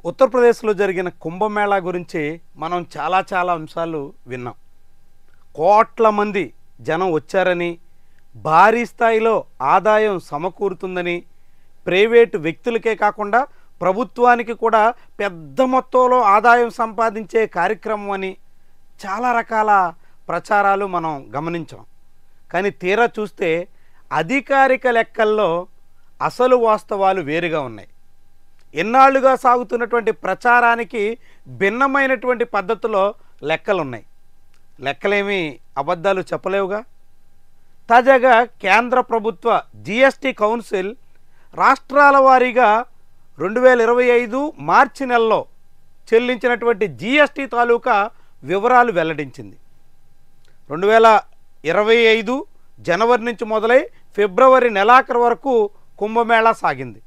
ఉత్తరప్రదేశ్లో జరిగిన కుంభమేళా గురించి మనం చాలా అంశాలు విన్నాం. కోట్ల మంది జనం వచ్చారని, భారీ స్థాయిలో ఆదాయం సమకూరుతుందని, ప్రైవేటు వ్యక్తులకే కాకుండా ప్రభుత్వానికి కూడా పెద్ద మొత్తంలో ఆదాయం సంపాదించే కార్యక్రమం అని చాలా రకాల ప్రచారాలు మనం గమనించాం. కానీ తీరా చూస్తే అధికారిక లెక్కల్లో అసలు వాస్తవాలు వేరుగా ఉన్నాయి. ఎన్నాళ్ళుగా సాగుతున్నటువంటి ప్రచారానికి భిన్నమైనటువంటి పద్ధతిలో లెక్కలున్నాయి. లెక్కలేమి అబద్ధాలు చెప్పలేవుగా. తాజాగా కేంద్ర ప్రభుత్వ జిఎస్టి కౌన్సిల్ రాష్ట్రాల వారీగా 2025 మార్చి నెలలో చెల్లించినటువంటి జిఎస్టి తాలూకా వివరాలు వెల్లడించింది. 2025 జనవరి నుంచి మొదలై ఫిబ్రవరి నెలాఖరు వరకు కుంభమేళా సాగింది.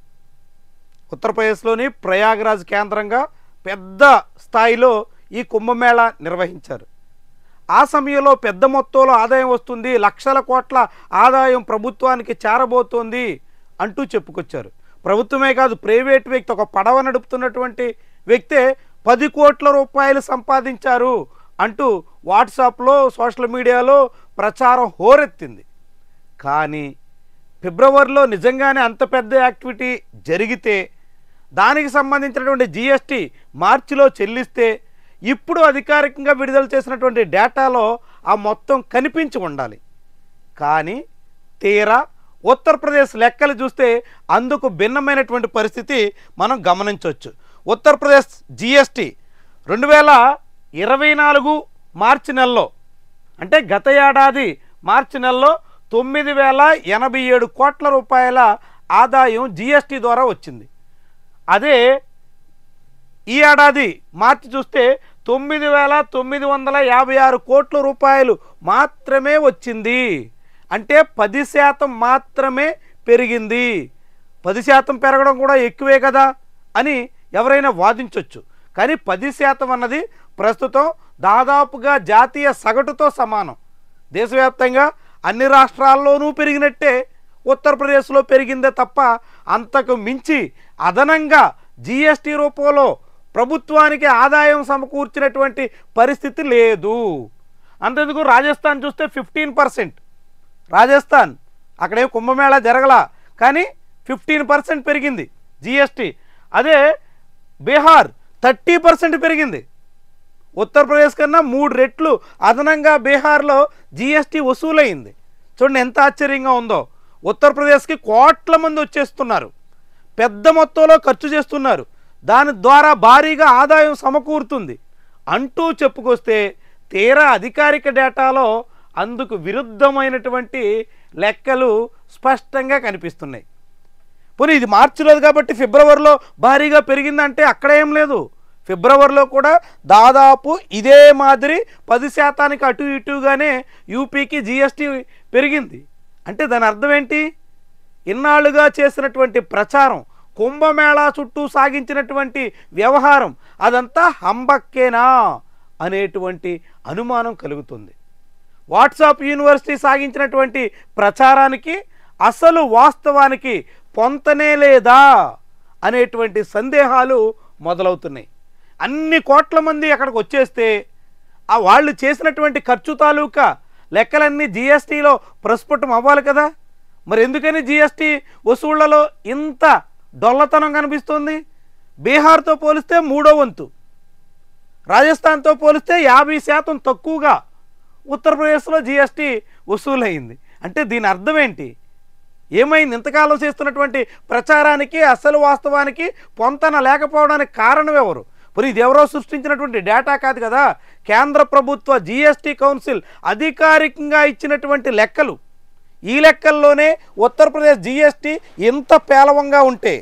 ఉత్తరప్రదేశ్లోని ప్రయాగ్రాజ్ కేంద్రంగా పెద్ద స్థాయిలో ఈ కుంభమేళా నిర్వహించారు. ఆ సమయంలో పెద్ద మొత్తంలో ఆదాయం వస్తుంది, లక్షల కోట్ల ఆదాయం ప్రభుత్వానికి చేరబోతోంది అంటూ చెప్పుకొచ్చారు. ప్రభుత్వమే కాదు, ప్రైవేట్ వ్యక్తి, ఒక పడవ నడుపుతున్నటువంటి వ్యక్తే 10 కోట్ల రూపాయలు సంపాదించారు అంటూ వాట్సాప్లో సోషల్ మీడియాలో ప్రచారం హోరెత్తింది. కానీ ఫిబ్రవరిలో నిజంగానే అంత పెద్ద యాక్టివిటీ జరిగితే, దానికి సంబంధించినటువంటి జిఎస్టి మార్చిలో చెల్లిస్తే, ఇప్పుడు అధికారికంగా విడుదల చేసినటువంటి డేటాలో ఆ మొత్తం కనిపించి ఉండాలి. కానీ తీరా ఉత్తరప్రదేశ్ లెక్కలు చూస్తే అందుకు భిన్నమైనటువంటి పరిస్థితి మనం గమనించవచ్చు. ఉత్తరప్రదేశ్ జిఎస్టి 2024 మార్చి నెలలో, అంటే గత ఏడాది మార్చి నెలలో 9,087 కోట్ల రూపాయల ఆదాయం జిఎస్టి ద్వారా వచ్చింది. అదే ఈ ఏడాది మార్చి చూస్తే 9,956 కోట్ల రూపాయలు మాత్రమే వచ్చింది. అంటే 10% మాత్రమే పెరిగింది. 10% పెరగడం కూడా ఎక్కువే కదా అని ఎవరైనా వాదించవచ్చు. కానీ 10% అన్నది ప్రస్తుతం దాదాపుగా జాతీయ సగటుతో సమానం. దేశవ్యాప్తంగా అన్ని రాష్ట్రాల్లోనూ పెరిగినట్టే ఉత్తరప్రదేశ్లో పెరిగిందే తప్ప అంతకు మించి అదనంగా జిఎస్టి రూపంలో ప్రభుత్వానికి ఆదాయం సమకూర్చినటువంటి పరిస్థితి లేదు. అంతెందుకు రాజస్థాన్ చూస్తే 15%, రాజస్థాన్ అక్కడే కుంభమేళా జరగలా కానీ 15% పెరిగింది జిఎస్టి. అదే బీహార్ 30% పెరిగింది. ఉత్తరప్రదేశ్ కన్నా 3 రెట్లు అదనంగా బీహార్లో జిఎస్టి వసూలైంది. చూడండి ఎంత ఆశ్చర్యంగా ఉందో. ఉత్తరప్రదేశ్కి కోట్ల మంది వచ్చేస్తున్నారు, పెద్ద మొత్తంలో ఖర్చు చేస్తున్నారు, దాని ద్వారా భారీగా ఆదాయం సమకూరుతుంది అంటూ చెప్పుకొస్తే, తీరా అధికారిక డేటాలో అందుకు విరుద్ధమైనటువంటి లెక్కలు స్పష్టంగా కనిపిస్తున్నాయి. పోనీ ఇది మార్చిలో కాబట్టి ఫిబ్రవరిలో భారీగా పెరిగిందంటే అక్కడ ఏం లేదు. ఫిబ్రవరిలో కూడా దాదాపు ఇదే మాదిరి 10% అటు ఇటుగానే యూపీకి జిఎస్టి పెరిగింది. అంటే దాని అర్థం ఏంటి? ఇన్నాళ్ళుగా చేసినటువంటి ప్రచారం, కుంభమేళా చుట్టూ సాగించినటువంటి వ్యవహారం అదంతా హంబక్కేనా అనేటువంటి అనుమానం కలుగుతుంది. వాట్సాప్ యూనివర్సిటీ సాగించినటువంటి ప్రచారానికి అసలు వాస్తవానికి పొంతనే లేదా అనేటువంటి సందేహాలు మొదలవుతున్నాయి. అన్ని కోట్ల మంది అక్కడికి వచ్చేస్తే ఆ వాళ్ళు చేసినటువంటి ఖర్చు తాలూకా లెక్కలన్నీ జిఎస్టీలో ప్రస్ఫుటం అవ్వాలి కదా. మరి ఎందుకని జిఎస్టీ వసూళ్లలో ఇంత డొల్లతనం కనిపిస్తుంది? బీహార్తో పోలిస్తే 3వ వంతు, రాజస్థాన్తో పోలిస్తే 50% తక్కువగా ఉత్తరప్రదేశ్లో జిఎస్టి వసూలైంది. అంటే దీని అర్థం ఏంటి? ఏమైంది? ఇంతకాలం చేస్తున్నటువంటి ప్రచారానికి అసలు వాస్తవానికి పొంతన లేకపోవడానికి కారణం ఎవరు? మరి ఇది ఎవరో సృష్టించినటువంటి డేటా కాదు కదా. కేంద్ర ప్రభుత్వ జిఎస్టి కౌన్సిల్ అధికారికంగా ఇచ్చినటువంటి లెక్కలు. ఈ లెక్కల్లోనే ఉత్తరప్రదేశ్ జిఎస్టి ఇంత పేలవంగా ఉంటే,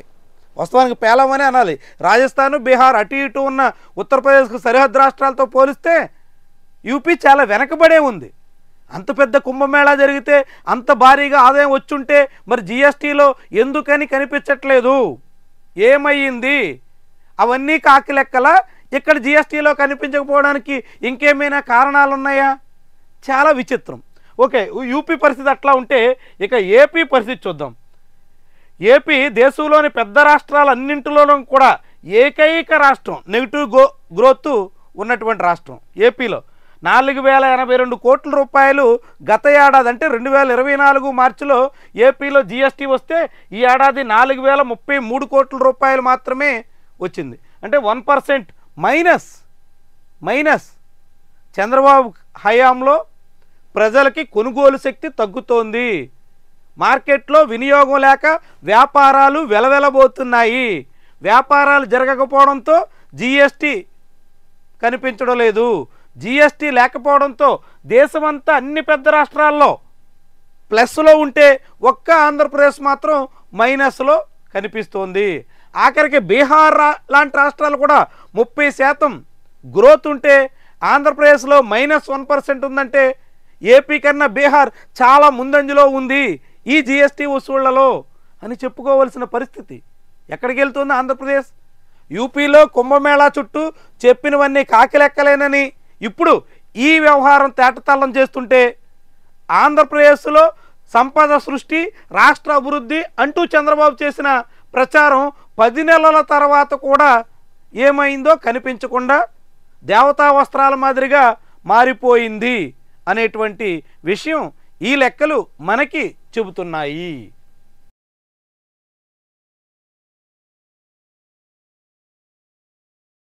వాస్తవానికి పేలవనే అనాలి, రాజస్థాన్ బీహార్ అటు ఇటు ఉన్న ఉత్తరప్రదేశ్కు సరిహద్దు రాష్ట్రాలతో పోలిస్తే యూపీ చాలా వెనకబడే ఉంది. అంత పెద్ద కుంభమేళా జరిగితే, అంత భారీగా ఆదాయం వచ్చుంటే మరి జిఎస్టీలో ఎందుకని కనిపించట్లేదు? ఏమయ్యింది? అవన్నీ కాకి లెక్కల ఇక్కడ జిఎస్టీలో కనిపించకపోవడానికి ఇంకేమైనా కారణాలు ఉన్నాయా? చాలా విచిత్రం. ఓకే, యూపీ పరిస్థితి అట్లా ఉంటే ఇక ఏపీ పరిస్థితి చూద్దాం. ఏపీ దేశంలోని పెద్ద రాష్ట్రాలన్నింటిలోనూ కూడా ఏకైక రాష్ట్రం నెగిటివ్ గ్రోత్ ఉన్నటువంటి రాష్ట్రం ఏపీలో. 4082 కోట్ల రూపాయలు గత ఏడాది అంటే 2024 మార్చిలో ఏపీలో జీఎస్టీ వస్తే ఈ ఏడాది 4033 కోట్ల రూపాయలు మాత్రమే వచ్చింది. అంటే 1% మైనస్. చంద్రబాబు హయాంలో ప్రజలకి కొనుగోలు శక్తి తగ్గుతోంది, మార్కెట్లో వినియోగం లేక వ్యాపారాలు వెలవెలబోతున్నాయి, వ్యాపారాలు జరగకపోవడంతో జీఎస్టీ కనిపించడం లేదు, జీఎస్టీ లేకపోవడంతో దేశమంతా అన్ని పెద్ద రాష్ట్రాల్లో ప్లస్లో ఉంటే ఒక్క ఆంధ్రప్రదేశ్ మాత్రం మైనస్లో కనిపిస్తోంది. ఆఖరికి బీహార్ లాంటి రాష్ట్రాలు కూడా 30% గ్రోత్ ఉంటే ఆంధ్రప్రదేశ్లో -1% ఉందంటే ఏపీ కన్నా బీహార్ చాలా ముందంజలో ఉంది ఈ జీఎస్టీ వసూళ్లలో అని చెప్పుకోవాల్సిన పరిస్థితి. ఎక్కడికి వెళ్తుంది ఆంధ్రప్రదేశ్? యూపీలో కుంభమేళా చుట్టూ చెప్పినవన్నీ కాకిలెక్కలేనని ఇప్పుడు ఈ వ్యవహారం తేటతల్లం చేస్తుంటే ఆంధ్రప్రదేశ్లో సంపద సృష్టి, రాష్ట్ర అభివృద్ధి అంటూ చంద్రబాబు చేసిన ప్రచారం 10 నెలల తర్వాత కూడా ఏమైందో కనిపించకుండా దేవతా వస్త్రాల మాదిరిగా మారిపోయింది అనేటువంటి విషయం ఈ లెక్కలు మనకి చెబుతున్నాయి.